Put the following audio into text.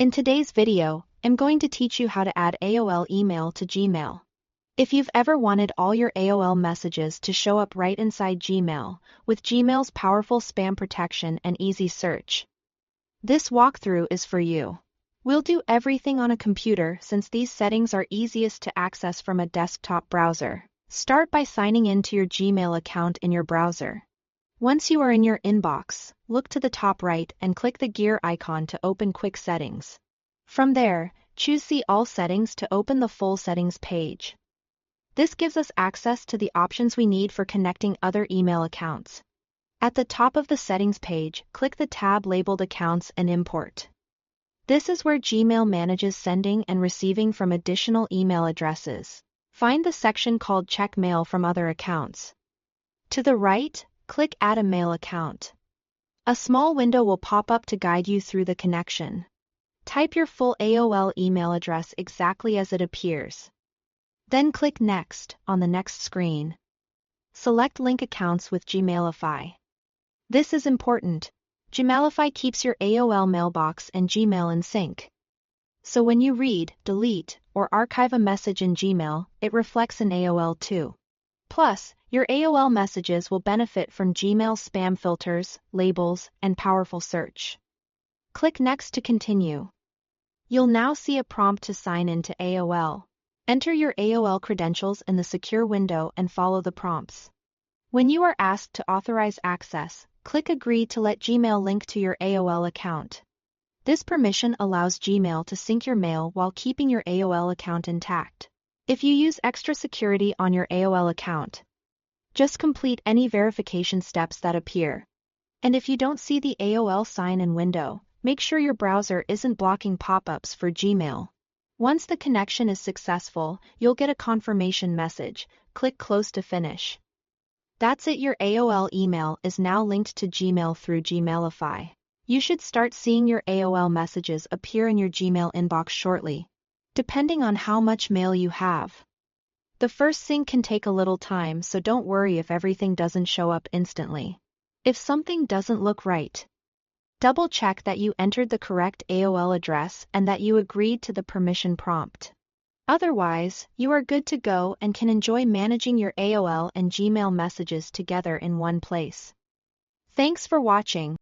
In today's video, I'm going to teach you how to add AOL email to Gmail. If you've ever wanted all your AOL messages to show up right inside Gmail, with Gmail's powerful spam protection and easy search, this walkthrough is for you. We'll do everything on a computer since these settings are easiest to access from a desktop browser. Start by signing in to your Gmail account in your browser. Once you are in your inbox, look to the top right and click the gear icon to open Quick Settings. From there, choose See All Settings to open the full settings page. This gives us access to the options we need for connecting other email accounts. At the top of the settings page, click the tab labeled Accounts and Import. This is where Gmail manages sending and receiving from additional email addresses. Find the section called Check Mail from Other Accounts. To the right, click Add a Mail Account. A small window will pop up to guide you through the connection. Type your full AOL email address exactly as it appears. Then click Next on the next screen. Select Link Accounts with Gmailify. This is important. Gmailify keeps your AOL mailbox and Gmail in sync. So when you read, delete, or archive a message in Gmail, it reflects in AOL too. Plus, your AOL messages will benefit from Gmail's spam filters, labels, and powerful search. Click Next to continue. You'll now see a prompt to sign in to AOL. Enter your AOL credentials in the secure window and follow the prompts. When you are asked to authorize access, click Agree to let Gmail link to your AOL account. This permission allows Gmail to sync your mail while keeping your AOL account intact. If you use extra security on your AOL account, just complete any verification steps that appear. And if you don't see the AOL sign-in window, make sure your browser isn't blocking pop-ups for Gmail. Once the connection is successful, you'll get a confirmation message. Click Close to finish. That's it, your AOL email is now linked to Gmail through Gmailify. You should start seeing your AOL messages appear in your Gmail inbox shortly, depending on how much mail you have. The first sync can take a little time, so don't worry if everything doesn't show up instantly. If something doesn't look right, double-check that you entered the correct AOL address and that you agreed to the permission prompt. Otherwise, you are good to go and can enjoy managing your AOL and Gmail messages together in one place. Thanks for watching.